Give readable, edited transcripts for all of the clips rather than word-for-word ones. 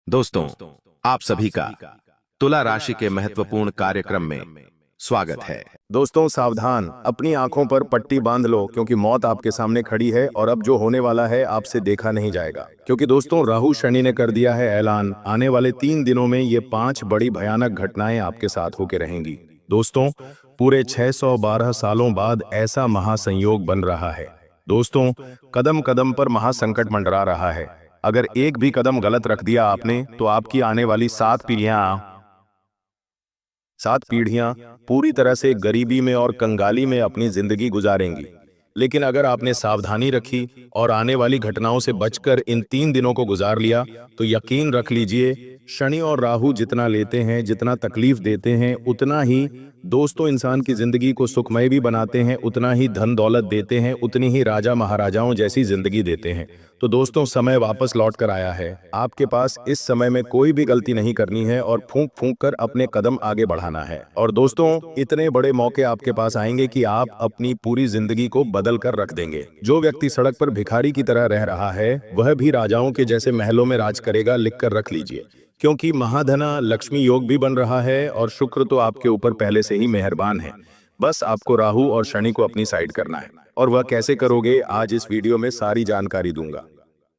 दोस्तों, आप सभी का तुला राशि के महत्वपूर्ण कार्यक्रम में स्वागत है। दोस्तों सावधान, अपनी आंखों पर पट्टी बांध लो क्योंकि मौत आपके सामने खड़ी है और अब जो होने वाला है आपसे देखा नहीं जाएगा। क्योंकि दोस्तों राहु शनि ने कर दिया है ऐलान, आने वाले 3 दिनों में ये 5 बड़ी भयानक घटनाएं आपके साथ होके रहेंगी। दोस्तों पूरे 612 सालों बाद ऐसा महासंयोग बन रहा है। दोस्तों कदम कदम पर महासंकट मंडरा रहा है। अगर एक भी कदम गलत रख दिया आपने तो आपकी आने वाली 7 पीढ़ियां पूरी तरह से गरीबी में और कंगाली में अपनी जिंदगी गुजारेंगी। लेकिन अगर आपने सावधानी रखी और आने वाली घटनाओं से बचकर इन 3 दिनों को गुजार लिया तो यकीन रख लीजिए, शनि और राहु जितना लेते हैं, जितना तकलीफ देते हैं, उतना ही दोस्तों इंसान की जिंदगी को सुखमय भी बनाते हैं, उतना ही धन दौलत देते हैं, उतनी ही राजा महाराजाओं जैसी जिंदगी देते हैं। तो दोस्तों समय वापस लौट कर आया है। आपके पास इस समय में कोई भी गलती नहीं करनी है और फूंक फूंक कर अपने कदम आगे बढ़ाना है। और दोस्तों इतने बड़े मौके आपके पास आएंगे कि आप अपनी पूरी जिंदगी को बदल कर रख देंगे। जो व्यक्ति सड़क पर भिखारी की तरह रह रहा है वह भी राजाओं के जैसे महलों में राज करेगा, लिख कर रख लीजिए। क्योंकि महाधना लक्ष्मी योग भी बन रहा है और शुक्र तो आपके ऊपर पहले से ही मेहरबान है। बस आपको राहु और शनि को अपनी साइड करना है। और वह कैसे करोगे, आज इस वीडियो में सारी जानकारी दूंगा।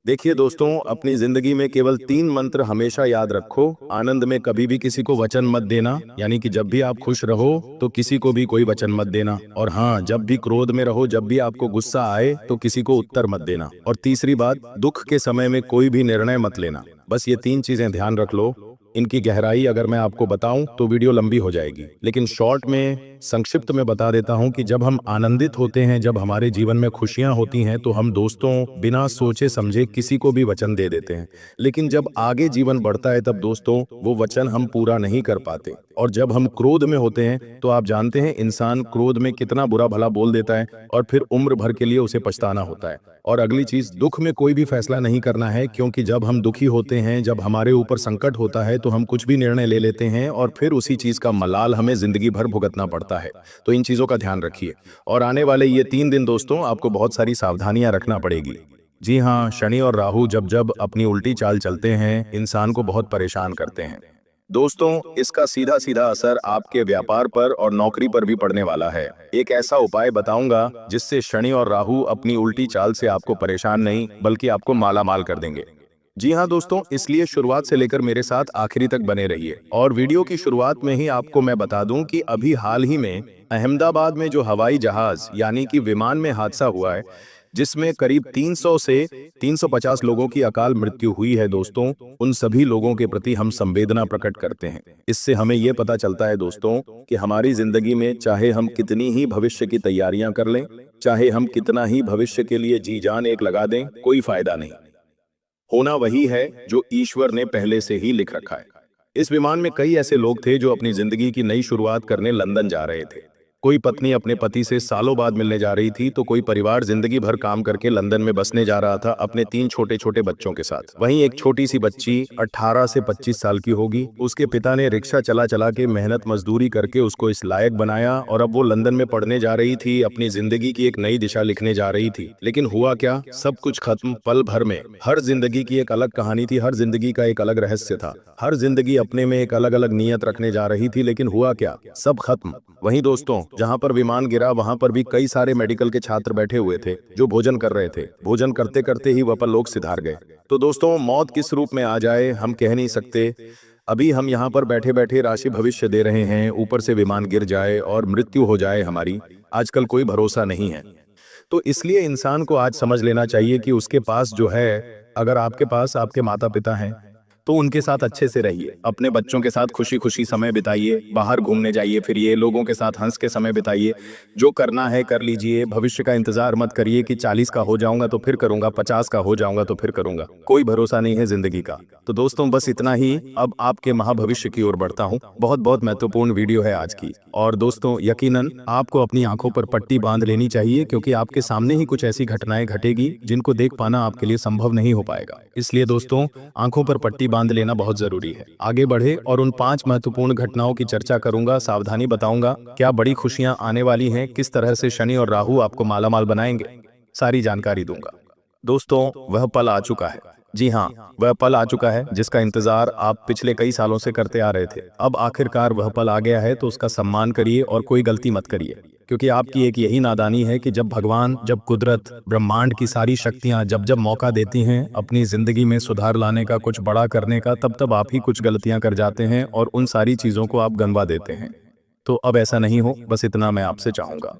देखिए दोस्तों, अपनी जिंदगी में केवल 3 मंत्र हमेशा याद रखो। आनंद में कभी भी किसी को वचन मत देना, यानी कि जब भी आप खुश रहो तो किसी को भी कोई वचन मत देना। और हाँ, जब भी क्रोध में रहो, जब भी आपको गुस्सा आए तो किसी को उत्तर मत देना। और तीसरी बात, दुख के समय में कोई भी निर्णय मत लेना। बस ये 3 चीजें ध्यान रख लो। इनकी गहराई अगर मैं आपको बताऊं तो वीडियो लंबी हो जाएगी, लेकिन शॉर्ट में संक्षिप्त में बता देता हूं कि जब हम आनंदित होते हैं, जब हमारे जीवन में खुशियां होती हैं, तो हम दोस्तों बिना सोचे समझे किसी को भी वचन दे देते हैं। लेकिन जब आगे जीवन बढ़ता है तब दोस्तों वो वचन हम पूरा नहीं कर पाते। और जब हम क्रोध में होते हैं तो आप जानते हैं इंसान क्रोध में कितना बुरा भला बोल देता है और फिर उम्र भर के लिए उसे पछताना होता है। और अगली चीज, दुख में कोई भी फैसला नहीं करना है, क्योंकि जब हम दुखी होते हैं, जब हमारे ऊपर संकट होता है तो हम कुछ भी निर्णय ले लेते हैं और फिर उसी चीज का मलाल हमें जिंदगी भर भुगतना पड़ता है। तो इन चीजों का ध्यान रखिए। और आने वाले ये 3 दिन दोस्तों आपको बहुत सारी सावधानियां रखना पड़ेगी। जी हाँ, शनि और राहु जब जब अपनी उल्टी चाल चलते हैं इंसान को बहुत परेशान करते हैं। दोस्तों इसका सीधा सीधा असर आपके व्यापार पर और नौकरी पर भी पड़ने वाला है। एक ऐसा उपाय बताऊंगा जिससे शनि और राहु अपनी उल्टी चाल से आपको परेशान नहीं बल्कि आपको माला माल कर देंगे। जी हाँ दोस्तों, इसलिए शुरुआत से लेकर मेरे साथ आखिरी तक बने रहिए। और वीडियो की शुरुआत में ही आपको मैं बता दूं कि अभी हाल ही में अहमदाबाद में जो हवाई जहाज यानी कि विमान में हादसा हुआ है, जिसमें करीब 300 से 350 लोगों की अकाल मृत्यु हुई है, दोस्तों उन सभी लोगों के प्रति हम संवेदना प्रकट करते हैं। इससे हमें यह पता चलता है दोस्तों कि हमारी जिंदगी में चाहे हम कितनी ही भविष्य की तैयारियां कर लें, चाहे हम कितना ही भविष्य के लिए जी जान एक लगा दें, कोई फायदा नहीं। होना वही है जो ईश्वर ने पहले से ही लिख रखा है। इस विमान में कई ऐसे लोग थे जो अपनी जिंदगी की नई शुरुआत करने लंदन जा रहे थे। कोई पत्नी अपने पति से सालों बाद मिलने जा रही थी, तो कोई परिवार जिंदगी भर काम करके लंदन में बसने जा रहा था अपने 3 छोटे छोटे बच्चों के साथ। वहीं एक छोटी सी बच्ची 18 से 25 साल की होगी। उसके पिता ने रिक्शा चला चला के मेहनत मजदूरी करके उसको इस लायक बनाया और अब वो लंदन में पढ़ने जा रही थी, अपनी जिंदगी की एक नई दिशा लिखने जा रही थी। लेकिन हुआ क्या, सब कुछ खत्म पल भर में। हर जिंदगी की एक अलग कहानी थी, हर जिंदगी का एक अलग रहस्य था, हर जिंदगी अपने में एक अलग अलग नियत रखने जा रही थी, लेकिन हुआ क्या, सब खत्म। वहीं दोस्तों जहां पर विमान गिरा वहां पर भी कई सारे मेडिकल के छात्र बैठे हुए थे जो भोजन कर रहे थे। भोजन करते करते ही वह लोग सिधार गए। तो दोस्तों मौत किस रूप में आ जाए हम कह नहीं सकते। अभी हम यहाँ पर बैठे बैठे राशि भविष्य दे रहे हैं, ऊपर से विमान गिर जाए और मृत्यु हो जाए हमारी, आजकल कोई भरोसा नहीं है। तो इसलिए इंसान को आज समझ लेना चाहिए कि उसके पास जो है, अगर आपके पास आपके माता पिता हैं तो उनके साथ अच्छे से रहिए, अपने बच्चों के साथ खुशी खुशी समय बिताइए, बाहर घूमने जाइए फिरिए, लोगों के साथ हंस के समय बिताइए। जो करना है कर लीजिए, भविष्य का इंतजार मत करिए कि 40 का हो जाऊंगा तो फिर करूंगा, 50 का हो जाऊंगा तो फिर करूंगा। कोई भरोसा नहीं है जिंदगी का। तो दोस्तों बस इतना ही, अब आपके महाभविष्य की ओर बढ़ता हूँ। बहुत बहुत महत्वपूर्ण वीडियो है आज की। और दोस्तों यकीनन आपको अपनी आंखों पर पट्टी बांध लेनी चाहिए, क्योंकि आपके सामने ही कुछ ऐसी घटनाएं घटेगी जिनको देख पाना आपके लिए संभव नहीं हो पाएगा। इसलिए दोस्तों आंखों पर पट्टी बांध लेना बहुत जरूरी है। आगे बढ़े और उन 5 महत्वपूर्ण घटनाओं की चर्चा करूंगा, सावधानी बताऊंगा, क्या बड़ी खुशियां आने वाली हैं, किस तरह से शनि और राहु आपको मालामाल बनाएंगे, सारी जानकारी दूंगा। दोस्तों वह पल आ चुका है, जी हाँ, वह पल आ चुका है जिसका इंतजार आप पिछले कई सालों से करते आ रहे थे। अब आखिरकार वह पल आ गया है, तो उसका सम्मान करिए और कोई गलती मत करिए। क्योंकि आपकी एक यही नादानी है कि जब भगवान, जब कुदरत, ब्रह्मांड की सारी शक्तियां जब जब मौका देती हैं अपनी जिंदगी में सुधार लाने का, कुछ बड़ा करने का, तब तब आप ही कुछ गलतियां कर जाते हैं और उन सारी चीजों को आप गंवा देते हैं। तो अब ऐसा नहीं हो, बस इतना मैं आपसे चाहूंगा।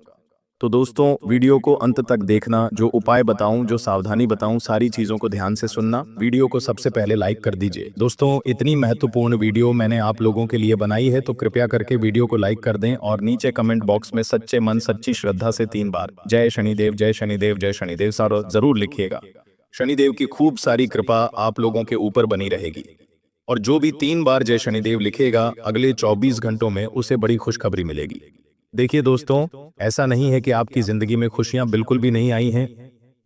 तो दोस्तों, वीडियो को अंत तक देखना, जो उपाय बताऊं, जो सावधानी बताऊं, सारी चीजों को ध्यान से सुनना। वीडियो को सबसे पहले लाइक कर दीजिए। दोस्तों, इतनी महत्वपूर्ण वीडियो मैंने आप लोगों के लिए बनाई है, तो कृपया करके वीडियो को लाइक कर दें और नीचे कमेंट बॉक्स में सच्चे मन, सच्ची श्रद्धा से 3 बार जय शनिदेव, जय शनिदेव, जय शनिदेव सारो जरूर लिखिएगा। शनिदेव की खूब सारी कृपा आप लोगों के ऊपर बनी रहेगी। और जो भी 3 बार जय शनिदेव लिखेगा, अगले 24 घंटों में उसे बड़ी खुशखबरी मिलेगी। देखिए दोस्तों, ऐसा नहीं है कि आपकी जिंदगी में खुशियां बिल्कुल भी नहीं आई हैं।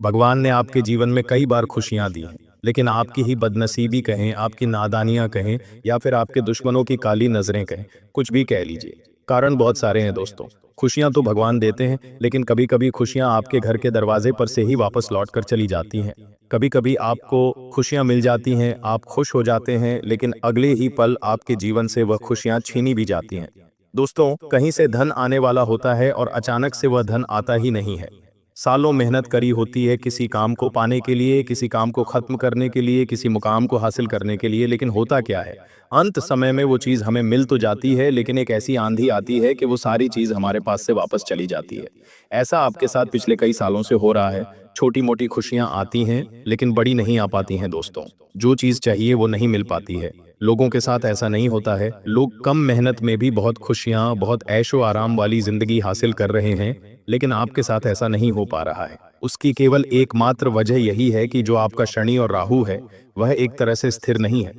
भगवान ने आपके जीवन में कई बार खुशियां दी हैं, लेकिन आपकी ही बदनसीबी कहें, आपकी नादानियां कहें, या फिर आपके दुश्मनों की काली नजरें कहें, कुछ भी कह लीजिए। कारण बहुत सारे हैं दोस्तों। खुशियां तो भगवान देते हैं, लेकिन कभी कभी खुशियां आपके घर के दरवाजे पर से ही वापस लौट कर चली जाती हैं। कभी कभी आपको खुशियां मिल जाती हैं, आप खुश हो जाते हैं, लेकिन अगले ही पल आपके जीवन से वह खुशियां छीनी भी जाती हैं। दोस्तों, कहीं से धन आने वाला होता है और अचानक से वह धन आता ही नहीं है। सालों मेहनत करी होती है किसी काम को पाने के लिए, किसी काम को खत्म करने के लिए, किसी मुकाम को हासिल करने के लिए, लेकिन होता क्या है, अंत समय में वो चीज हमें मिल तो जाती है, लेकिन एक ऐसी आंधी आती है कि वो सारी चीज हमारे पास से वापस चली जाती है। ऐसा आपके साथ पिछले कई सालों से हो रहा है। छोटी मोटी खुशियां आती हैं, लेकिन बड़ी नहीं आ पाती हैं दोस्तों। जो चीज चाहिए वो नहीं मिल पाती है। लोगों के साथ ऐसा नहीं होता है। लोग कम मेहनत में भी बहुत खुशियां, बहुत ऐशो आराम वाली जिंदगी हासिल कर रहे हैं, लेकिन आपके साथ ऐसा नहीं हो पा रहा है। उसकी केवल एकमात्र वजह यही है कि जो आपका शनि और राहु है, वह एक तरह से स्थिर नहीं है,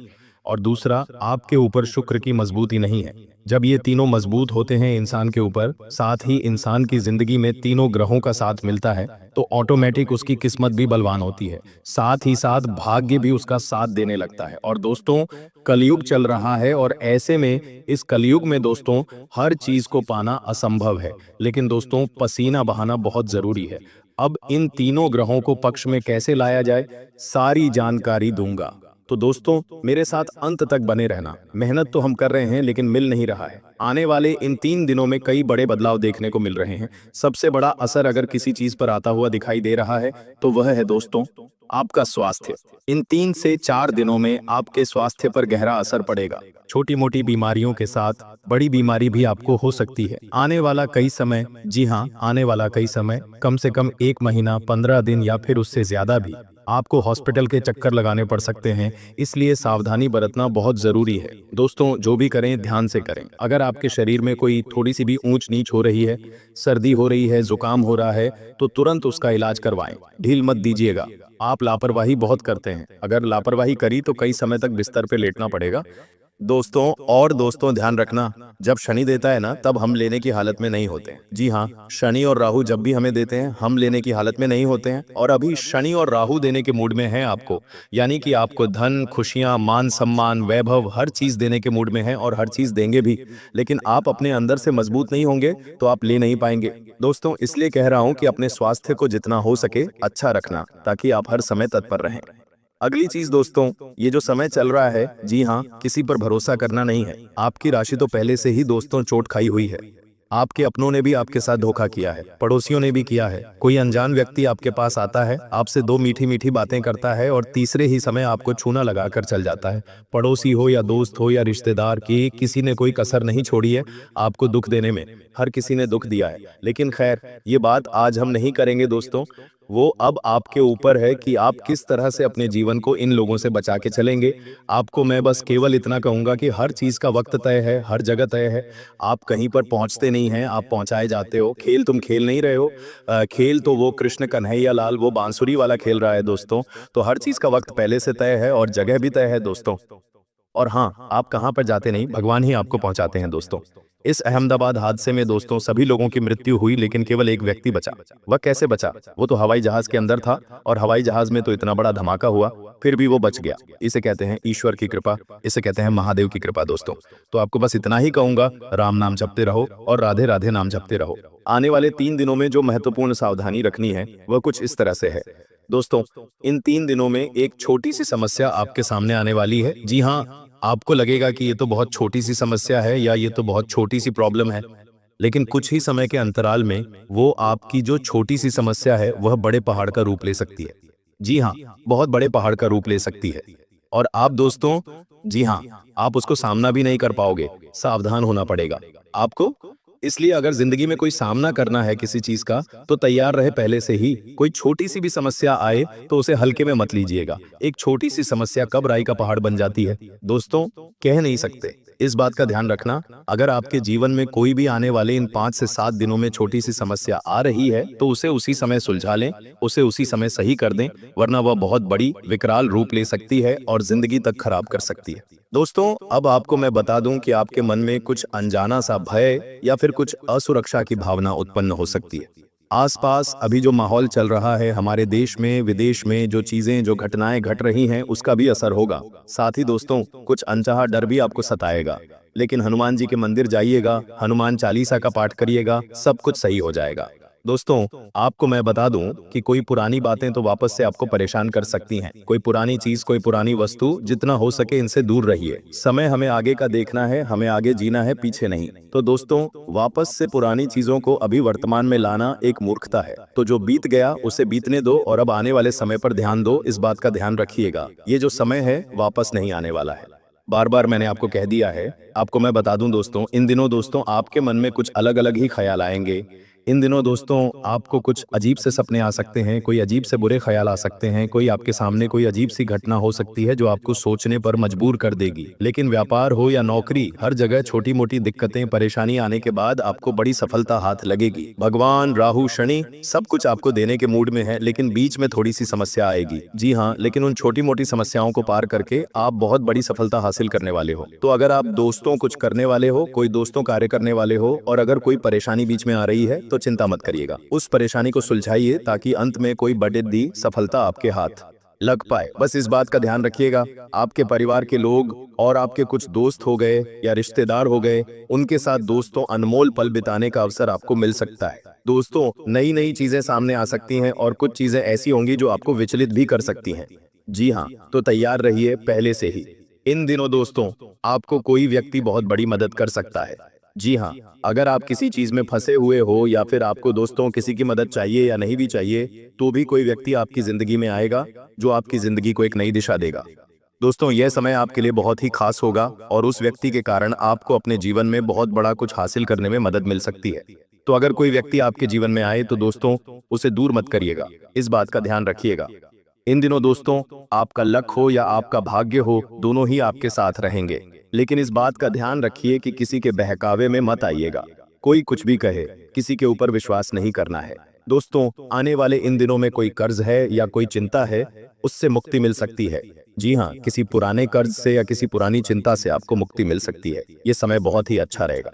और दूसरा, आपके ऊपर शुक्र की मजबूती नहीं है। जब ये तीनों मजबूत होते हैं इंसान के ऊपर, साथ ही इंसान की जिंदगी में तीनों ग्रहों का साथ मिलता है, तो ऑटोमेटिक उसकी किस्मत भी बलवान होती है, साथ ही साथ भाग्य भी उसका साथ देने लगता है। और दोस्तों, कलयुग चल रहा है, और ऐसे में इस कलयुग में दोस्तों हर चीज को पाना असंभव है, लेकिन दोस्तों पसीना बहाना बहुत जरूरी है। अब इन तीनों ग्रहों को पक्ष में कैसे लाया जाए, सारी जानकारी दूंगा। तो दोस्तों, मेरे साथ अंत तक बने रहना। मेहनत तो हम कर रहे हैं, लेकिन मिल नहीं रहा है। आने वाले इन 3 दिनों में कई बड़े बदलाव देखने को मिल रहे हैं। सबसे बड़ा असर अगर किसी चीज पर आता हुआ दिखाई दे रहा है, तो वह है दोस्तों आपका स्वास्थ्य। इन 3 से 4 दिनों में आपके स्वास्थ्य पर गहरा असर पड़ेगा। छोटी मोटी बीमारियों के साथ बड़ी बीमारी भी आपको हो सकती है। आने वाला कई समय, जी हाँ, आने वाला कई समय, कम से कम 1 महीना, 15 दिन या फिर उससे ज्यादा भी आपको हॉस्पिटल के चक्कर लगाने पड़ सकते हैं। इसलिए सावधानी बरतना बहुत जरूरी है। दोस्तों, जो भी करें ध्यान से करें। अगर आपके शरीर में कोई थोड़ी सी भी ऊंच नीच हो रही है, सर्दी हो रही है, जुकाम हो रहा है, तो तुरंत उसका इलाज करवाएं। ढील मत दीजिएगा। आप लापरवाही बहुत करते हैं। अगर लापरवाही करी तो कई समय तक बिस्तर पे लेटना पड़ेगा। दोस्तों ध्यान रखना, जब शनि देता है ना, तब हम लेने की हालत में नहीं होते हैं। जी हाँ, शनि और राहु जब भी हमें देते हैं, हम लेने की हालत में नहीं होते हैं। और अभी शनि और राहु देने के मूड में हैं आपको, यानी कि आपको धन, खुशियां, मान सम्मान, वैभव, हर चीज देने के मूड में हैं, और हर चीज देंगे भी। लेकिन आप अपने अंदर से मजबूत नहीं होंगे तो आप ले नहीं पाएंगे। दोस्तों, इसलिए कह रहा हूं कि अपने स्वास्थ्य को जितना हो सके अच्छा रखना, ताकि आप हर समय तत्पर रहें। अगली चीज दोस्तों, ये जो समय चल रहा है, जी हाँ, किसी पर भरोसा करना नहीं है। आपकी राशि तो पहले से ही दोस्तों चोट खाई हुई है। आपके अपनों ने भी आपके साथ धोखा किया है, पड़ोसियों ने भी किया है। कोई अनजान व्यक्ति आपके पास आता है, आपसे 2 मीठी मीठी बातें करता है, और तीसरे ही समय आपको छूना लगाकर चल जाता है। पड़ोसी हो या दोस्त हो या रिश्तेदार की, किसी ने कोई कसर नहीं छोड़ी है आपको दुख देने में। हर किसी ने दुख दिया है, लेकिन खैर, ये बात आज हम नहीं करेंगे दोस्तों। वो अब आपके ऊपर है कि आप किस तरह से अपने जीवन को इन लोगों से बचा के चलेंगे। आपको मैं बस केवल इतना कहूंगा कि हर चीज का वक्त तय है, हर जगह तय है। आप कहीं पर पहुंचते नहीं हैं, आप पहुंचाए जाते हो। खेल तुम खेल नहीं रहे हो। खेल तो वो कृष्ण कन्हैया लाल, वो बांसुरी वाला खेल रहा है दोस्तों। तो हर चीज का वक्त पहले से तय है, और जगह भी तय है दोस्तों। और हाँ, आप कहाँ पर जाते नहीं, भगवान ही आपको पहुंचाते हैं दोस्तों। इस अहमदाबाद हादसे में दोस्तों सभी लोगों की मृत्यु हुई, लेकिन केवल एक व्यक्ति बचा। वह कैसे बचा? वो तो हवाई जहाज के अंदर था, और हवाई जहाज में तो इतना बड़ा धमाका हुआ, फिर भी वो बच गया। इसे कहते हैं ईश्वर की कृपा, इसे कहते हैं महादेव की कृपा दोस्तों। तो आपको बस इतना ही कहूंगा, राम नाम जपते रहो और राधे राधे नाम जपते रहो। आने वाले 3 दिनों में जो महत्वपूर्ण सावधानी रखनी है, वह कुछ इस तरह से है। दोस्तों, इन 3 दिनों में एक छोटी सी समस्या आपके सामने आने वाली है। जी हाँ, आपको लगेगा कि ये तो बहुत छोटी सी समस्या है या ये तो बहुत छोटी सी प्रॉब्लम है, लेकिन कुछ ही समय के अंतराल में वो आपकी जो छोटी सी समस्या है वह बड़े पहाड़ का रूप ले सकती है। जी हाँ, बहुत बड़े पहाड़ का रूप ले सकती है। और आप दोस्तों, जी हाँ, आप उसको सामना भी नहीं कर पाओगे, सावधान होना पड़ेगा आपको। इसलिए अगर जिंदगी में कोई सामना करना है किसी चीज का, तो तैयार रहे पहले से ही। कोई छोटी सी भी समस्या आए तो उसे हल्के में मत लीजिएगा। एक छोटी सी समस्या कब राई का पहाड़ बन जाती है दोस्तों, कह नहीं सकते। इस बात का ध्यान रखना, अगर आपके जीवन में कोई भी आने वाले इन 5 से 7 दिनों में छोटी सी समस्या आ रही है तो उसे उसी समय सुलझा लें, उसे उसी समय सही कर दें, वरना वह बहुत बड़ी विकराल रूप ले सकती है और जिंदगी तक खराब कर सकती है। दोस्तों, अब आपको मैं बता दूं कि आपके मन में कुछ अनजाना सा भय या फिर कुछ असुरक्षा की भावना उत्पन्न हो सकती है। आसपास अभी जो माहौल चल रहा है, हमारे देश में विदेश में जो चीजें जो घटनाएं घट रही हैं, उसका भी असर होगा। साथ ही दोस्तों, कुछ अनचाहा डर भी आपको सताएगा, लेकिन हनुमान जी के मंदिर जाइएगा, हनुमान चालीसा का पाठ करिएगा, सब कुछ सही हो जाएगा। दोस्तों, आपको मैं बता दूं कि कोई पुरानी बातें तो वापस से आपको परेशान कर सकती हैं। कोई पुरानी चीज, कोई पुरानी वस्तु, जितना हो सके इनसे दूर रहिए। समय हमें आगे का देखना है, हमें आगे जीना है, पीछे नहीं। तो दोस्तों, वापस से पुरानी चीजों को अभी वर्तमान में लाना एक मूर्खता है। तो जो बीत गया उसे बीतने दो और अब आने वाले समय पर ध्यान दो। इस बात का ध्यान रखिएगा, ये जो समय है वापस नहीं आने वाला है। बार बार मैंने आपको कह दिया है। आपको मैं बता दूं दोस्तों, इन दिनों दोस्तों आपके मन में कुछ अलग अलग ही ख्याल आएंगे। इन दिनों दोस्तों आपको कुछ अजीब से सपने आ सकते हैं, कोई अजीब से बुरे ख्याल आ सकते हैं, कोई आपके सामने कोई अजीब सी घटना हो सकती है जो आपको सोचने पर मजबूर कर देगी। लेकिन व्यापार हो या नौकरी, हर जगह छोटी मोटी दिक्कतें परेशानी आने के बाद आपको बड़ी सफलता हाथ लगेगी। भगवान राहु शनि सब कुछ आपको देने के मूड में है, लेकिन बीच में थोड़ी सी समस्या आएगी। जी हाँ, लेकिन उन छोटी मोटी समस्याओं को पार करके आप बहुत बड़ी सफलता हासिल करने वाले हो। तो अगर आप दोस्तों कुछ करने वाले हो, कोई दोस्तों कार्य करने वाले हो और अगर कोई परेशानी बीच में आ रही है तो चिंता मत करिएगा, उस परेशानी को सुलझाइए ताकि अंत में कोई बड़ी सफलता आपके हाथ लग पाए। बस इस बात का ध्यान रखिएगा, आपके परिवार के लोग और आपके कुछ दोस्त हो गए या रिश्तेदार हो गए, उनके साथ दोस्तों अनमोल पल बिताने का अवसर आपको मिल सकता है। दोस्तों, नई नई चीजें सामने आ सकती हैं और कुछ चीजें ऐसी होंगी जो आपको विचलित भी कर सकती हैं। जी हाँ, तो तैयार रहिए पहले से ही। इन दिनों दोस्तों आपको कोई व्यक्ति बहुत बड़ी मदद कर सकता है। जी हाँ, अगर आप किसी चीज में फंसे हुए हो या फिर आपको दोस्तों किसी की मदद चाहिए या नहीं भी चाहिए, तो भी कोई व्यक्ति आपकी जिंदगी में आएगा जो आपकी जिंदगी को एक नई दिशा देगा। दोस्तों, यह समय आपके लिए बहुत ही खास होगा और उस व्यक्ति के कारण आपको अपने जीवन में बहुत बड़ा कुछ हासिल करने में मदद मिल सकती है। तो अगर कोई व्यक्ति आपके जीवन में आए तो दोस्तों उसे दूर मत करिएगा, इस बात का ध्यान रखिएगा। इन दिनों दोस्तों आपका लक हो या आपका भाग्य हो, दोनों ही आपके साथ रहेंगे, लेकिन इस बात का ध्यान रखिए कि किसी के बहकावे में मत आइएगा। कोई कुछ भी कहे, किसी के ऊपर विश्वास नहीं करना है। दोस्तों, आने वाले इन दिनों में कोई कर्ज है या कोई चिंता है, उससे मुक्ति मिल सकती है। जी हाँ, किसी पुराने कर्ज से या किसी पुरानी चिंता से आपको मुक्ति मिल सकती है। ये समय बहुत ही अच्छा रहेगा।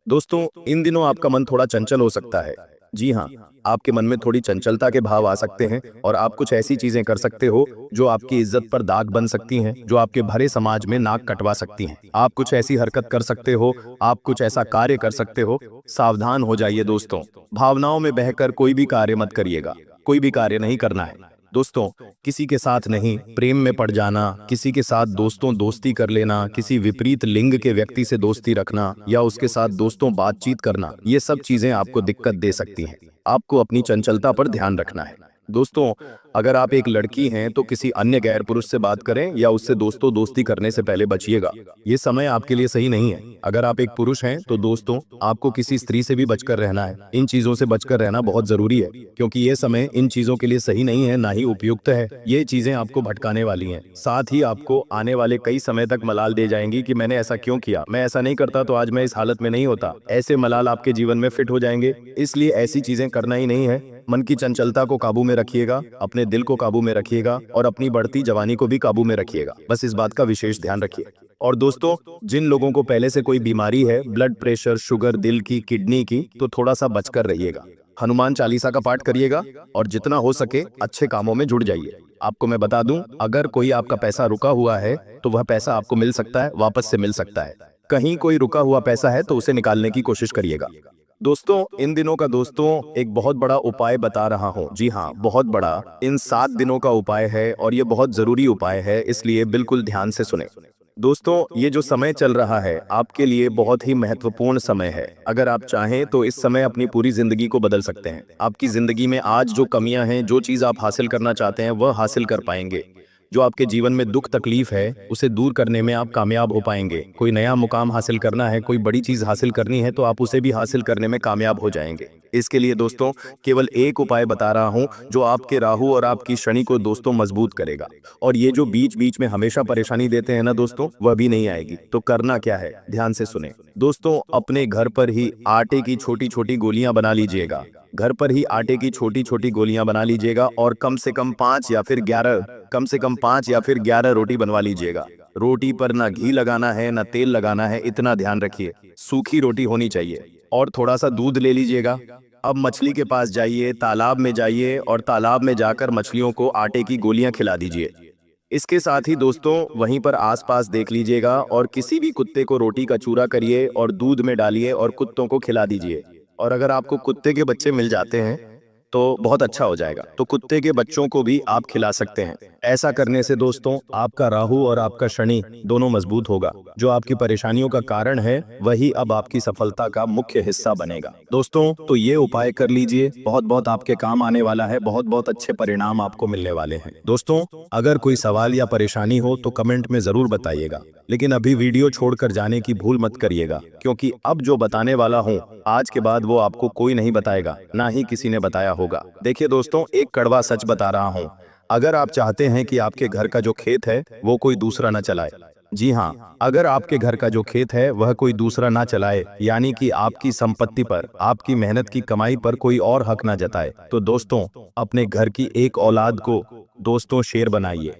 दोस्तों, इन दिनों आपका मन थोड़ा चंचल हो सकता है। जी हाँ, आपके मन में थोड़ी चंचलता के भाव आ सकते हैं और आप कुछ ऐसी चीजें कर सकते हो जो आपकी इज्जत पर दाग बन सकती हैं, जो आपके भरे समाज में नाक कटवा सकती हैं। आप कुछ ऐसी हरकत कर सकते हो, आप कुछ ऐसा कार्य कर सकते हो। सावधान हो जाइए दोस्तों, भावनाओं में बहकर कोई भी कार्य मत करिएगा, कोई भी कार्य नहीं करना है। दोस्तों, किसी के साथ नहीं, प्रेम में पड़ जाना, किसी के साथ दोस्तों दोस्ती कर लेना, किसी विपरीत लिंग के व्यक्ति से दोस्ती रखना या उसके साथ दोस्तों बातचीत करना, ये सब चीजें आपको दिक्कत दे सकती हैं। आपको अपनी चंचलता पर ध्यान रखना है। दोस्तों, अगर आप एक लड़की हैं तो किसी अन्य गैर पुरुष से बात करें या उससे दोस्तों दोस्ती करने से पहले बचिएगा। ये समय आपके लिए सही नहीं है। अगर आप एक पुरुष हैं तो दोस्तों आपको किसी स्त्री से भी बचकर रहना है। इन चीजों से बचकर रहना बहुत जरूरी है, क्योंकि ये समय इन चीजों के लिए सही नहीं है, ना ही उपयुक्त है। ये चीजें आपको भटकाने वाली हैं, साथ ही आपको आने वाले कई समय तक मलाल दे जाएंगी कि मैंने ऐसा क्यों किया, मैं ऐसा नहीं करता तो आज मैं इस हालत में नहीं होता। ऐसे मलाल आपके जीवन में फिट हो जाएंगे, इसलिए ऐसी चीजें करना ही नहीं है। मन की चंचलता को काबू में रखिएगा, अपने दिल को काबू में रखिएगा और अपनी बढ़ती जवानी को भी काबू में रखिएगा। बस इस बात का विशेष ध्यान रखिए। और दोस्तों, जिन लोगों को पहले से कोई बीमारी है, ब्लड प्रेशर, शुगर, दिल की, किडनी की, तो थोड़ा सा बचकर रहिएगा। हनुमान चालीसा का पाठ करिएगा और जितना हो सके अच्छे कामों में जुड़ जाइए। आपको मैं बता दूं, अगर कोई आपका पैसा रुका हुआ है तो वह पैसा आपको मिल सकता है, वापस से मिल सकता है। कहीं कोई रुका हुआ पैसा है तो उसे निकालने की कोशिश करिएगा। दोस्तों इन दिनों का एक बहुत बड़ा उपाय बता रहा हूँ। जी हाँ, बहुत बड़ा इन 7 दिनों का उपाय है और ये बहुत जरूरी उपाय है, इसलिए बिल्कुल ध्यान से सुने। दोस्तों ये जो समय चल रहा है आपके लिए बहुत ही महत्वपूर्ण समय है। अगर आप चाहें तो इस समय अपनी पूरी जिंदगी को बदल सकते हैं। आपकी जिंदगी में आज जो कमियां हैं, जो चीज आप हासिल करना चाहते हैं वह हासिल कर पाएंगे। जो आपके जीवन में दुख तकलीफ है उसे दूर करने में आप कामयाब हो पाएंगे। कोई नया मुकाम हासिल करना है, कोई बड़ी चीज हासिल करनी है तो आप उसे भी हासिल करने में कामयाब हो जाएंगे। इसके लिए दोस्तों केवल एक उपाय बता रहा हूं जो आपके राहु और आपकी शनि को दोस्तों मजबूत करेगा। और ये जो बीच बीच में हमेशा परेशानी देते हैं ना दोस्तों, वह भी नहीं आएगी। तो करना क्या है, ध्यान से सुने। दोस्तों अपने घर पर ही आटे की छोटी छोटी गोलियां बना लीजिएगा। घर पर ही आटे की छोटी छोटी गोलियां बना लीजिएगा और कम से कम 5 या फिर 11 रोटी बनवा लीजिएगा। रोटी पर ना घी लगाना है ना तेल लगाना है, इतना ध्यान रखिए। सूखी रोटी होनी चाहिए। और थोड़ा सा दूध ले लीजिएगा। अब मछली के पास जाइए, तालाब में जाइए और तालाब में जाकर मछलियों को आटे की गोलियां खिला दीजिए। इसके साथ ही दोस्तों वहीं पर आसपास देख लीजिएगा और किसी भी कुत्ते को रोटी का चूरा करिए और दूध में डालिए और कुत्तों को खिला दीजिए। और अगर आपको कुत्ते के बच्चे मिल जाते हैं तो बहुत अच्छा हो जाएगा, तो कुत्ते के बच्चों को भी आप खिला सकते हैं। ऐसा करने से दोस्तों आपका राहु और आपका शनि दोनों मजबूत होगा। जो आपकी परेशानियों का कारण है वही अब आपकी सफलता का मुख्य हिस्सा बनेगा। दोस्तों तो ये उपाय कर लीजिए, बहुत बहुत आपके काम आने वाला है, बहुत बहुत अच्छे परिणाम आपको मिलने वाले हैं। दोस्तों अगर कोई सवाल या परेशानी हो तो कमेंट में जरूर बताइएगा, लेकिन अभी वीडियो छोड़कर जाने की भूल मत करिएगा, क्योंकि अब जो बताने वाला हूँ आज के बाद वो आपको कोई नहीं बताएगा, ना ही किसी ने बताया होगा। देखिए दोस्तों एक कड़वा सच बता रहा हूँ, अगर आप चाहते हैं कि आपके घर का जो खेत है वो कोई दूसरा ना चलाए, जी हाँ, अगर आपके घर का जो खेत है वह कोई दूसरा ना चलाए, यानी कि आपकी संपत्ति पर, आपकी मेहनत की कमाई पर कोई और हक ना जताए, तो दोस्तों अपने घर की एक औलाद को दोस्तों शेर बनाइए।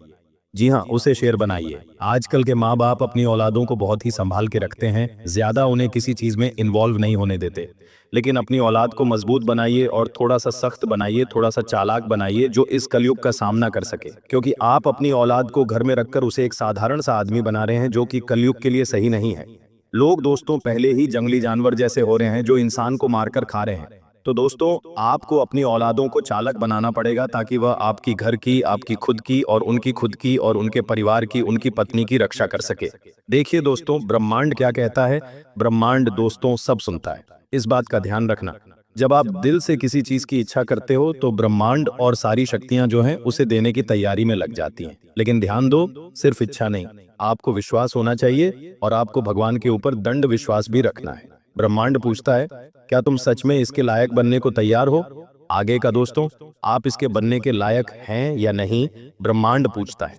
जी हाँ, उसे शेर बनाइए। आजकल के माँ बाप अपनी औलादों को बहुत ही संभाल के रखते हैं, ज्यादा उन्हें किसी चीज में इन्वॉल्व नहीं होने देते। लेकिन अपनी औलाद को मजबूत बनाइए और थोड़ा सा सख्त बनाइए, थोड़ा सा चालाक बनाइए, जो इस कलयुग का सामना कर सके। क्योंकि आप अपनी औलाद को घर में रखकर उसे एक साधारण सा आदमी बना रहे हैं, जो कि कलयुग के लिए सही नहीं है। लोग दोस्तों पहले ही जंगली जानवर जैसे हो रहे हैं जो इंसान को मारकर खा रहे हैं। तो दोस्तों आपको अपनी औलादों को चालक बनाना पड़ेगा, ताकि वह आपकी घर की, आपकी खुद की और उनकी खुद की और उनके परिवार की, उनकी पत्नी की रक्षा कर सके। देखिए दोस्तों ब्रह्मांड क्या कहता है, ब्रह्मांड दोस्तों सब सुनता है, इस बात का ध्यान रखना। जब आप दिल से किसी चीज की इच्छा करते हो तो ब्रह्मांड और सारी शक्तियां जो हैं उसे देने की तैयारी में लग जाती हैं। लेकिन ध्यान दो, सिर्फ इच्छा नहीं, आपको विश्वास होना चाहिए और आपको भगवान के ऊपर दृढ़ विश्वास भी रखना है। ब्रह्मांड पूछता है, क्या तुम सच में इसके लायक बनने को तैयार हो? आगे का दोस्तों, आप इसके बनने के लायक हैं या नहीं, ब्रह्मांड पूछता है।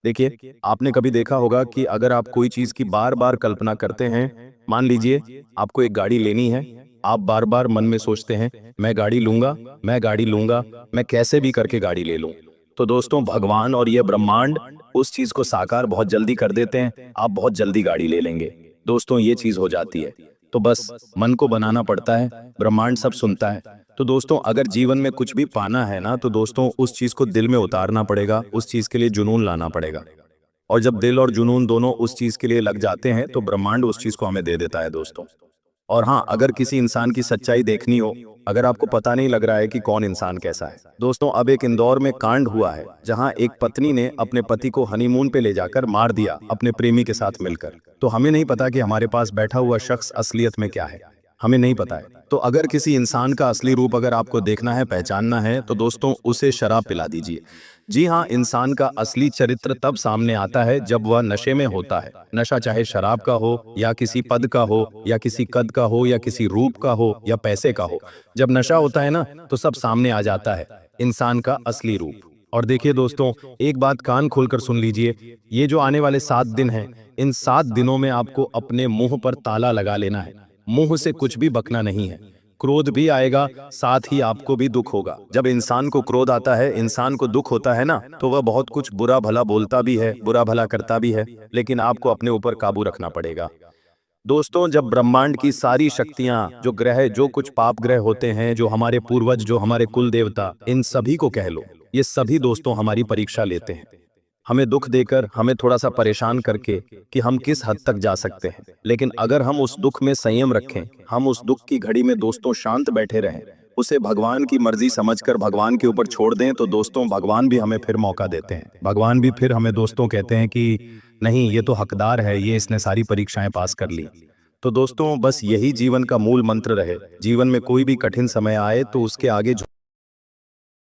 देखिए आपने कभी देखा होगा कि अगर आप कोई चीज की बार बार कल्पना करते हैं, मान लीजिए आपको एक गाड़ी लेनी है, आप बार बार मन में सोचते हैं मैं गाड़ी लूंगा, मैं गाड़ी लूंगा, मैं कैसे भी करके गाड़ी ले लूं, तो दोस्तों भगवान और ये ब्रह्मांड उस चीज को साकार बहुत जल्दी कर देते हैं, आप बहुत जल्दी गाड़ी ले लेंगे। दोस्तों ये चीज हो जाती है, तो बस मन को बनाना पड़ता है, ब्रह्मांड सब सुनता है। तो दोस्तों अगर जीवन में कुछ भी पाना है ना, तो दोस्तों उस चीज को दिल में उतारना पड़ेगा, उस चीज के लिए जुनून लाना पड़ेगा। और जब दिल और जुनून दोनों उस चीज के लिए लग जाते हैं तो ब्रह्मांड उस चीज को हमें दे देता है दोस्तों। और हाँ, अगर किसी इंसान की सच्चाई देखनी हो, अगर आपको पता नहीं लग रहा है कि कौन इंसान कैसा है, दोस्तों अब एक इंदौर में कांड हुआ है जहां एक पत्नी ने अपने पति को हनीमून पे ले जाकर मार दिया अपने प्रेमी के साथ मिलकर। तो हमें नहीं पता कि हमारे पास बैठा हुआ शख्स असलियत में क्या है, हमें नहीं पता है। तो अगर किसी इंसान का असली रूप अगर आपको देखना है, पहचानना है, तो दोस्तों उसे शराब पिला दीजिए। जी हाँ, इंसान का असली चरित्र तब सामने आता है जब वह नशे में होता है। नशा चाहे शराब का हो या किसी पद का हो या किसी कद का हो या किसी रूप का हो या पैसे का हो, जब नशा होता है ना तो सब सामने आ जाता है, इंसान का असली रूप। और देखिए दोस्तों एक बात कान खोलकर सुन लीजिए, ये जो आने वाले 7 दिन हैं, इन 7 दिनों में आपको अपने मुंह पर ताला लगा लेना है, मुंह से कुछ भी बकना नहीं है। क्रोध भी आएगा, साथ ही आपको भी दुख होगा। जब इंसान को क्रोध आता है, इंसान को दुख होता है ना, तो वह बहुत कुछ बुरा भला बोलता भी है, बुरा भला करता भी है, लेकिन आपको अपने ऊपर काबू रखना पड़ेगा। दोस्तों जब ब्रह्मांड की सारी शक्तियां, जो ग्रह, जो कुछ पाप ग्रह होते हैं, जो हमारे पूर्वज, जो हमारे कुल देवता, इन सभी को कह लो, ये सभी दोस्तों हमारी परीक्षा लेते हैं। हमें दुख देकर, हमें थोड़ा सा परेशान करके कि हम किस हद तक जा सकते हैं। लेकिन अगर हम उस दुख में संयम रखें, हम उस दुख की घड़ी में दोस्तों शांत बैठे रहें, उसे भगवान की मर्जी समझकर भगवान के ऊपर छोड़ दें, तो दोस्तों भगवान भी हमें फिर मौका देते हैं। भगवान भी फिर हमें दोस्तों कहते हैं कि नहीं, ये तो हकदार है, ये इसने सारी परीक्षाएं पास कर ली। तो दोस्तों बस यही जीवन का मूल मंत्र रहे। जीवन में कोई भी कठिन समय आए तो उसके आगे